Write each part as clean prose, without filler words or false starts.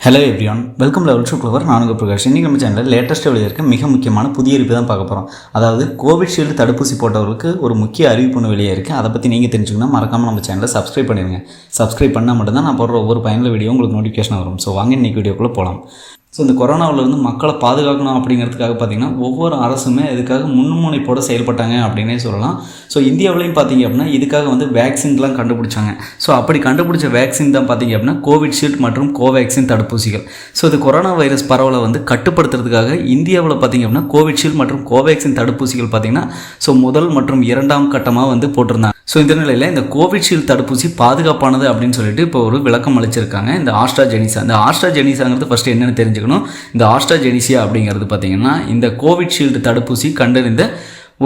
Hello everyone, welcome level to clover. நான் உங்கள் பிரகாஷ். இன்றைக்கி நம்ம சேனலில் லேட்டஸ்ட்டாக வெளியிருக்க மிக முக்கியமான புதிய அறிவிப்பு தான் பார்க்க போகிறோம். அதாவது கோவிஷீல்டு தடுப்பூசி போட்டவர்களுக்கு ஒரு முக்கிய அறிவிப்பு ஒன்று வெளியே இருக்குது. அதை பற்றி நீங்கள் தெரிஞ்சுக்கணும், மறக்காமல் நம்ம சேனலை சப்ஸ்கிரைப் பண்ணிடுங்க. சப்ஸ்கிரைப் பண்ணால் மட்டும்தான் நான் போடுற ஒவ்வொரு பயனுள்ள வீடியோ உங்களுக்கு நோட்டிஃபிகேஷன் வரும். ஸோ வாங்க இன்றைக்கி வீடியோக்குள்ளே போகலாம். ஸோ இந்த கொரோனாவிலேருந்து மக்களை பாதுகாக்கணும் அப்படிங்கிறதுக்காக பார்த்திங்கன்னா ஒவ்வொரு அரசுமே இதுக்காக முன்முனைப்போடு செயல்பட்டாங்க அப்படின்னே சொல்லலாம். ஸோ இந்தியாவிலையும் பார்த்திங்க அப்படின்னா இதுக்காக வேக்சின்லாம் கண்டுபிடிச்சாங்க. ஸோ அப்படி கண்டுபிடிச்ச வேக்சின் தான் பார்த்திங்க அப்படின்னா கோவிஷீல்டு மற்றும் கோவேக்சின் தடுப்பூசிகள். ஸோ இது கொரோனா வைரஸ் பரவலை கட்டுப்படுத்துறதுக்காக இந்தியாவில் பார்த்திங்க அப்படின்னா கோவிஷீல்டு மற்றும் கோவேக்சின் தடுப்பூசிகள் பார்த்திங்கன்னா ஸோ முதல் மற்றும் இரண்டாம் கட்டமாக போட்டிருந்தாங்க. ஸோ இந்த நிலையில் இந்த கோவிஷீல்டு தடுப்பூசி பாதுகாப்பானது அப்படின்னு சொல்லிட்டு இப்போ ஒரு விளக்கம் அளிச்சிருக்காங்க. இந்த ஆஸ்ட்ராஜெனிசா, இந்த ஆஸ்ட்ராஜெனிசாங்கிறது ஃபஸ்ட்டு என்னென்னு தெரிஞ்சுக்கணும். இந்த ஆஸ்ட்ராஜெனிசியா அப்படிங்கிறது பார்த்திங்கன்னா இந்த கோவிஷீல்டு தடுப்பூசி கண்டறிந்த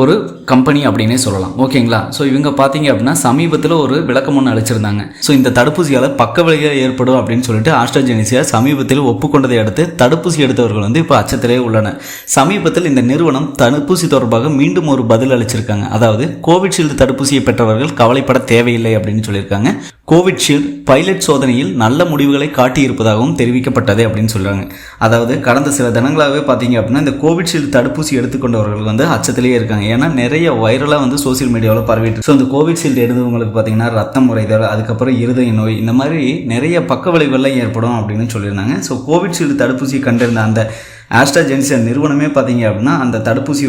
ஒரு கம்பெனி அப்படின்னே சொல்லலாம். ஓகேங்களா? ஸோ இவங்க பார்த்தீங்க அப்படின்னா சமீபத்தில் ஒரு விளக்கம் ஒன்று அளிச்சிருந்தாங்க. ஸோ இந்த தடுப்பூசியால் பக்க விளைவுகள் ஏற்படும் அப்படின்னு சொல்லிட்டு ஆஸ்ட்ராஜெனிசியா சமீபத்தில் ஒப்புக்கொண்டதை அடுத்து தடுப்பூசி எடுத்தவர்கள் இப்போ அச்சத்திலே உள்ளனர். சமீபத்தில் இந்த நிறுவனம் தடுப்பூசி தொடர்பாக மீண்டும் ஒரு பதில் அளிச்சிருக்காங்க. அதாவது கோவிஷீல்டு தடுப்பூசியை பெற்றவர்கள் கவலைப்பட தேவையில்லை அப்படின்னு சொல்லியிருக்காங்க. கோவிஷீல்டு பைலட் சோதனையில் நல்ல முடிவுகளை காட்டியிருப்பதாகவும் தெரிவிக்கப்பட்டது அப்படின்னு சொல்கிறாங்க. அதாவது கடந்த சில தினங்களாகவே பார்த்தீங்க அப்படின்னா இந்த கோவிஷீல்டு தடுப்பூசி எடுத்துக்கொண்டவர்கள் அச்சத்திலேயே இருக்காங்க. ஏன்னா நிறைய வைரலாக சோசியல் மீடியாவில் பரவிட்டு. ஸோ இந்த கோவிஷீல்டு எடுத்தவங்களுக்கு பார்த்தீங்கன்னா ரத்தம் முறைதல், அதுக்கப்புறம் இருதய நோய், இந்த மாதிரி நிறைய பக்க விளைவுகள்லாம் ஏற்படும் அப்படின்னு சொல்லியிருந்தாங்க. ஸோ கோவிஷீல்டு தடுப்பூசி கண்டிருந்த அந்த ஆஸ்ட்ராஜெனிசா நிறுவனமே பார்த்தீங்க அப்படின்னா அந்த தடுப்பூசி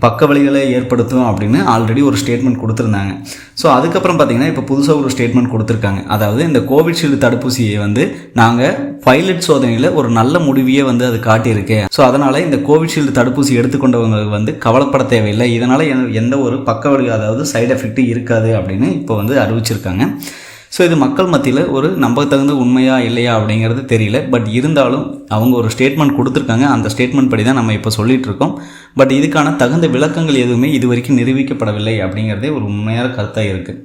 பக்க விளைவுகளை ஏற்படுத்தும் அப்படின்னு ஆல்ரெடி ஒரு ஸ்டேட்மெண்ட் கொடுத்துருந்தாங்க. ஸோ அதுக்கப்புறம் பார்த்தீங்கன்னா இப்போ புதுசாக ஒரு ஸ்டேட்மெண்ட் கொடுத்துருக்காங்க. அதாவது இந்த கோவிஷீல்டு தடுப்பூசியை நாங்கள் பைலட் சோதனையில் ஒரு நல்ல முடிவையே அது காட்டியிருக்கு. ஸோ அதனால் இந்த கோவிஷீல்டு தடுப்பூசி எடுத்துக்கொண்டவங்களுக்கு கவலைப்பட தேவையில்லை, இதனால் எந்த ஒரு பக்க விளைவு அதாவது சைடு எஃபெக்ட் இருக்காது அப்படின்னு இப்போ அறிவிச்சிருக்காங்க. ஸோ இது மக்கள் மத்தியில் ஒரு நம்பத்தகுந்த உண்மையா இல்லையா அப்படிங்கிறது தெரியல. பட் இருந்தாலும் அவங்க ஒரு ஸ்டேட்மெண்ட் கொடுத்துருக்காங்க. அந்த ஸ்டேட்மெண்ட் படி தான் நம்ம இப்போ சொல்லிகிட்டு இருக்கோம். பட் இதுக்கான தகுந்த விளக்கங்கள் எதுவுமே இது வரைக்கும் நிரூபிக்கப்படவில்லை அப்படிங்கிறதே ஒரு உண்மையான கருத்தாக இருக்குது.